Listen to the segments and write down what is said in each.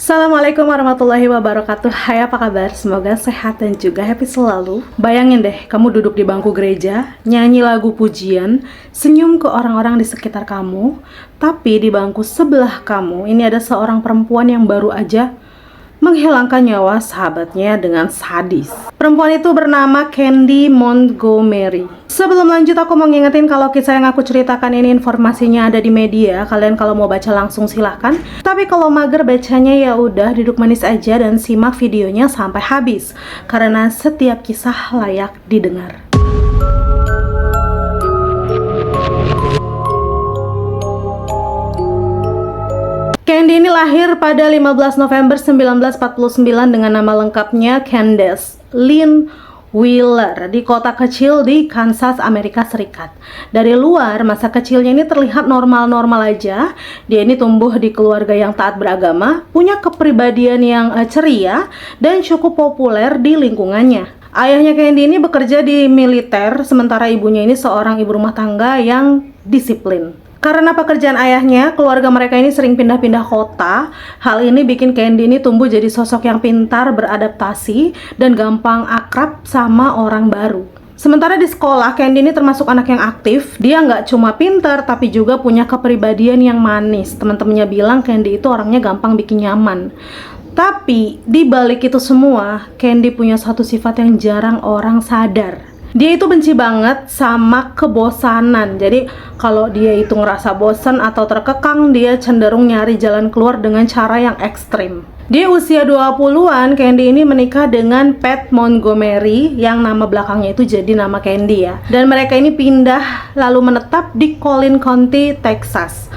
Assalamualaikum warahmatullahi wabarakatuh. Hai, apa kabar? Semoga sehat dan juga happy selalu. Bayangin deh, kamu duduk di bangku gereja, nyanyi lagu pujian, senyum ke orang-orang di sekitar kamu, tapi di bangku sebelah kamu ini ada seorang perempuan yang baru aja menghilangkan nyawa sahabatnya dengan sadis. Perempuan itu bernama Candy Montgomery. Sebelum lanjut, aku mau ngingetin kalau kisah yang aku ceritakan ini informasinya ada di media. Kalian kalau mau baca langsung silahkan. Tapi kalau mager bacanya ya udah duduk manis aja dan simak videonya sampai habis. Karena setiap kisah layak didengar. Candy ini lahir pada 15 November 1949 dengan nama lengkapnya Candace Lynn Wheeler di kota kecil di Kansas, Amerika Serikat. Dari luar, masa kecilnya ini terlihat normal-normal aja. Dia ini tumbuh di keluarga yang taat beragama, punya kepribadian yang ceria, dan cukup populer di lingkungannya. Ayahnya Candy ini bekerja di militer, sementara ibunya ini seorang ibu rumah tangga yang disiplin. Karena pekerjaan ayahnya, keluarga mereka ini sering pindah-pindah kota. Hal ini bikin Candy ini tumbuh jadi sosok yang pintar beradaptasi dan gampang akrab sama orang baru. Sementara di sekolah, Candy ini termasuk anak yang aktif. Dia nggak cuma pintar, tapi juga punya kepribadian yang manis. Teman-temannya bilang Candy itu orangnya gampang bikin nyaman. Tapi di balik itu semua, Candy punya satu sifat yang jarang orang sadar. Dia itu benci banget sama kebosanan. Jadi kalau dia itu ngerasa bosan atau terkekang, dia cenderung nyari jalan keluar dengan cara yang ekstrim. Di usia 20-an, Candy ini menikah dengan Pat Montgomery yang nama belakangnya itu jadi nama Candy ya. Dan mereka ini pindah lalu menetap di Collin County, Texas.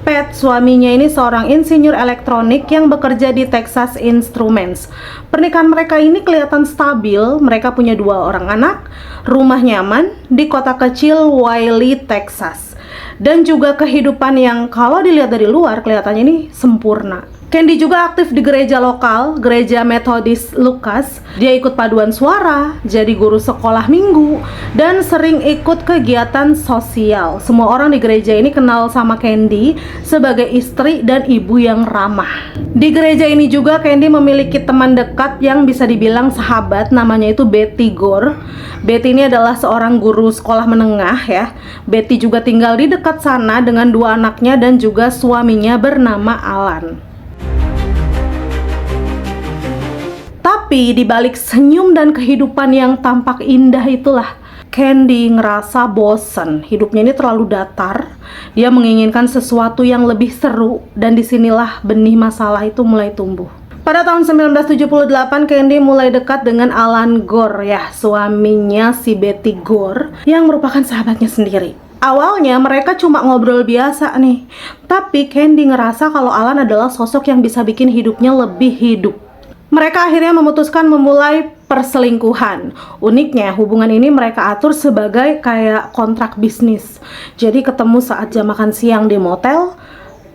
Pat, suaminya ini seorang insinyur elektronik yang bekerja di Texas Instruments. Pernikahan mereka ini kelihatan stabil, mereka punya 2 orang anak, rumah nyaman di kota kecil Wylie, Texas. Dan juga kehidupan yang kalau dilihat dari luar kelihatannya ini sempurna. Candy juga aktif di gereja lokal, gereja Methodist Lucas. Dia ikut paduan suara, jadi guru sekolah minggu, dan sering ikut kegiatan sosial. Semua orang di gereja ini kenal sama Candy sebagai istri dan ibu yang ramah. Di gereja ini juga Candy memiliki teman dekat yang bisa dibilang sahabat, namanya itu Betty Gore. Betty ini adalah seorang guru sekolah menengah ya. Betty juga tinggal di dekat sana dengan 2 anaknya dan juga suaminya bernama Alan. Tapi di balik senyum dan kehidupan yang tampak indah itulah, Candy ngerasa bosan. Hidupnya ini terlalu datar. Dia menginginkan sesuatu yang lebih seru, dan disinilah benih masalah itu mulai tumbuh. Pada tahun 1978, Candy mulai dekat dengan Alan Gore ya, suaminya si Betty Gore yang merupakan sahabatnya sendiri. Awalnya mereka cuma ngobrol biasa nih, tapi Candy ngerasa kalau Alan adalah sosok yang bisa bikin hidupnya lebih hidup. Mereka akhirnya memutuskan memulai perselingkuhan. Uniknya, hubungan ini mereka atur sebagai kayak kontrak bisnis. Jadi ketemu saat jam makan siang di motel,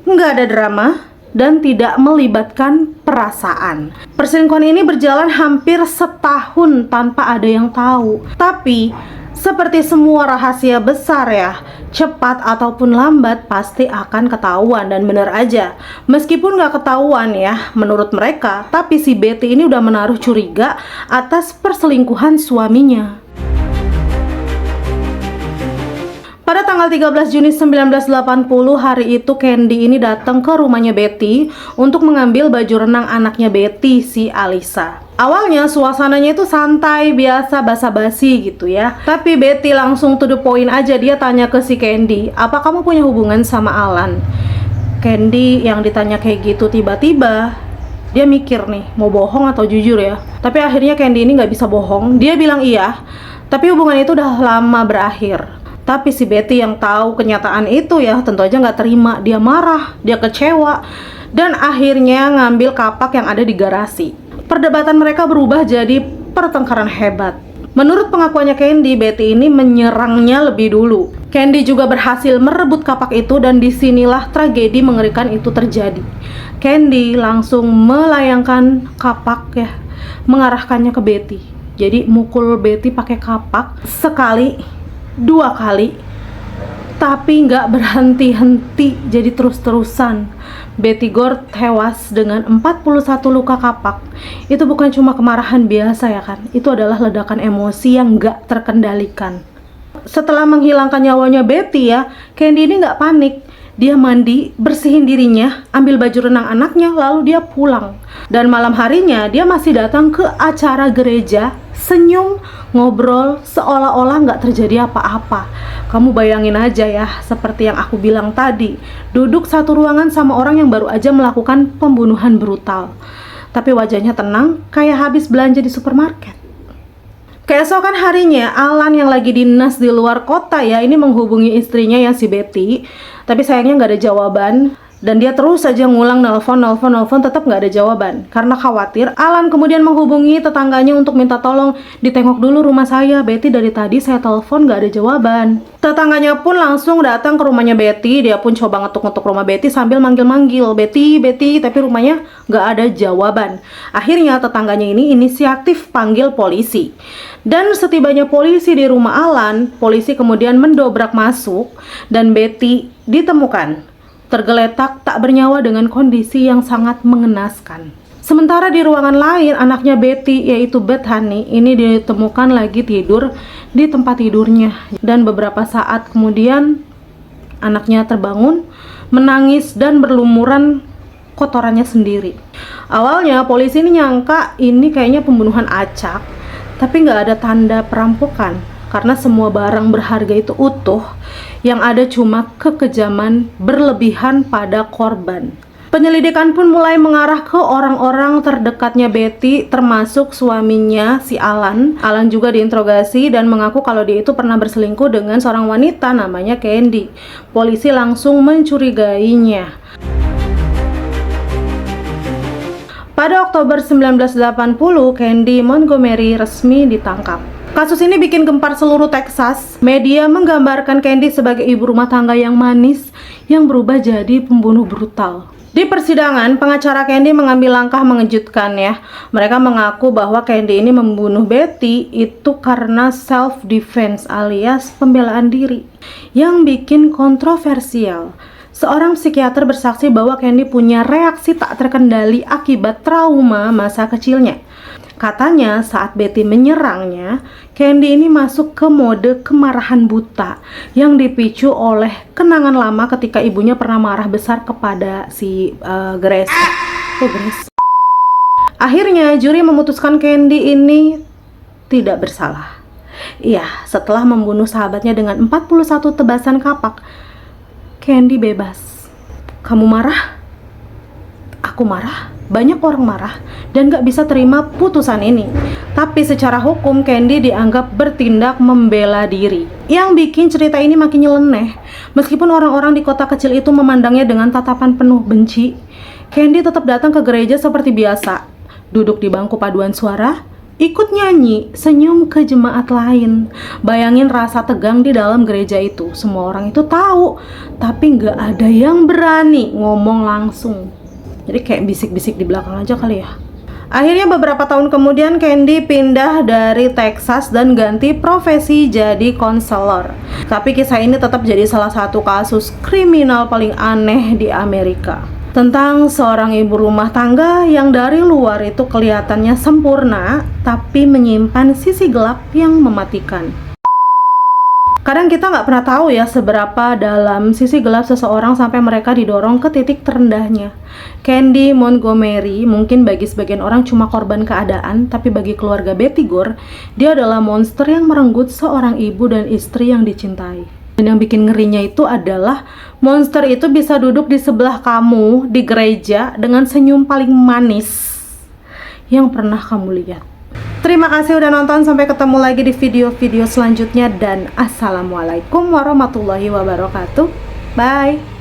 nggak ada drama, dan tidak melibatkan perasaan. Perselingkuhan ini berjalan hampir setahun tanpa ada yang tahu. Tapi seperti semua rahasia besar ya, cepat ataupun lambat pasti akan ketahuan. Dan bener aja, meskipun gak ketahuan ya menurut mereka, tapi si Betty ini udah menaruh curiga atas perselingkuhan suaminya. Pada tanggal 13 Juni 1980, hari itu Candy ini datang ke rumahnya Betty untuk mengambil baju renang anaknya Betty, si Alisa. Awalnya suasananya itu santai, biasa, basa-basi gitu ya. Tapi Betty langsung to the point aja, dia tanya ke si Candy, "Apa kamu punya hubungan sama Alan?" Candy yang ditanya kayak gitu tiba-tiba dia mikir nih, mau bohong atau jujur ya. Tapi akhirnya Candy ini gak bisa bohong, dia bilang iya. Tapi hubungan itu udah lama berakhir. Tapi si Betty yang tahu kenyataan itu ya tentu aja nggak terima. Dia marah, dia kecewa, dan akhirnya ngambil kapak yang ada di garasi. Perdebatan mereka berubah jadi pertengkaran hebat. Menurut pengakuannya Candy, Betty ini menyerangnya lebih dulu. Candy juga berhasil merebut kapak itu, dan disinilah tragedi mengerikan itu terjadi. Candy langsung melayangkan kapak ya, mengarahkannya ke Betty. Jadi mukul Betty pakai kapak sekali, 2 kali, Tapi nggak berhenti-henti, jadi terus-terusan. Betty Gore tewas dengan 41 luka kapak. Itu bukan cuma kemarahan biasa ya kan, itu adalah ledakan emosi yang nggak terkendalikan. Setelah menghilangkan nyawanya Betty ya, Candy ini nggak panik. Dia mandi, bersihin dirinya, ambil baju renang anaknya, lalu dia pulang. Dan malam harinya dia masih datang ke acara gereja, senyum, ngobrol, seolah-olah nggak terjadi apa-apa. Kamu bayangin aja ya, seperti yang aku bilang tadi, duduk satu ruangan sama orang yang baru aja melakukan pembunuhan brutal. Tapi wajahnya tenang, kayak habis belanja di supermarket. Keesokan harinya, Alan yang lagi dinas di luar kota ya, ini menghubungi istrinya yang si Betty. Tapi sayangnya nggak ada jawaban. Dan dia terus saja ngulang nelpon, tetap nggak ada jawaban. Karena khawatir, Alan kemudian menghubungi tetangganya untuk minta tolong, ditengok dulu rumah saya, Betty dari tadi saya telepon nggak ada jawaban. Tetangganya pun langsung datang ke rumahnya Betty. Dia pun coba ngetuk-ngetuk rumah Betty sambil manggil-manggil, Betty, tapi rumahnya nggak ada jawaban. Akhirnya tetangganya ini inisiatif panggil polisi. Dan setibanya polisi di rumah Alan, polisi kemudian mendobrak masuk dan Betty ditemukan tergeletak tak bernyawa dengan kondisi yang sangat mengenaskan. Sementara di ruangan lain, anaknya Betty yaitu Bethany ini ditemukan lagi tidur di tempat tidurnya. Dan beberapa saat kemudian anaknya terbangun, menangis dan berlumuran kotorannya sendiri. Awalnya polisi ini nyangka ini kayaknya pembunuhan acak, tapi nggak ada tanda perampokan karena semua barang berharga itu utuh. Yang ada cuma kekejaman berlebihan pada korban. Penyelidikan pun mulai mengarah ke orang-orang terdekatnya Betty, termasuk suaminya si Alan. Alan juga diinterogasi dan mengaku kalau dia itu pernah berselingkuh dengan seorang wanita namanya Candy. Polisi langsung mencurigainya. Pada Oktober 1980, Candy Montgomery resmi ditangkap. Kasus ini bikin gempar seluruh Texas. Media menggambarkan Candy sebagai ibu rumah tangga yang manis yang berubah jadi pembunuh brutal. Di persidangan, pengacara Candy mengambil langkah mengejutkan ya. Mereka mengaku bahwa Candy ini membunuh Betty itu karena self-defense alias pembelaan diri. Yang bikin kontroversial, seorang psikiater bersaksi bahwa Candy punya reaksi tak terkendali akibat trauma masa kecilnya. Katanya saat Betty menyerangnya, Candy ini masuk ke mode kemarahan buta yang dipicu oleh kenangan lama ketika ibunya pernah marah besar kepada si Grace. Grace. Akhirnya juri memutuskan Candy ini tidak bersalah. Iya, setelah membunuh sahabatnya dengan 41 tebasan kapak, Candy bebas. Kamu marah? Aku marah. Banyak orang marah dan gak bisa terima putusan ini. Tapi secara hukum Candy dianggap bertindak membela diri. Yang bikin cerita ini makin nyeleneh. Meskipun orang-orang di kota kecil itu memandangnya dengan tatapan penuh benci, Candy tetap datang ke gereja seperti biasa. Duduk di bangku paduan suara, ikut nyanyi, senyum ke jemaat lain. Bayangin rasa tegang di dalam gereja itu. Semua orang itu tahu, tapi gak ada yang berani ngomong langsung. Jadi kayak bisik-bisik di belakang aja kali ya. Akhirnya beberapa tahun kemudian Candy pindah dari Texas dan ganti profesi jadi konselor. Tapi kisah ini tetap jadi salah satu kasus kriminal paling aneh di Amerika. Tentang seorang ibu rumah tangga yang dari luar itu kelihatannya sempurna, tapi menyimpan sisi gelap yang mematikan. Kadang kita nggak pernah tahu ya seberapa dalam sisi gelap seseorang sampai mereka didorong ke titik terendahnya. Candy Montgomery mungkin bagi sebagian orang cuma korban keadaan, tapi bagi keluarga Betty Gore, dia adalah monster yang merenggut seorang ibu dan istri yang dicintai. Dan yang bikin ngerinya itu adalah monster itu bisa duduk di sebelah kamu di gereja dengan senyum paling manis yang pernah kamu lihat. Terima kasih udah nonton, sampai ketemu lagi di video-video selanjutnya dan assalamualaikum warahmatullahi wabarakatuh. Bye.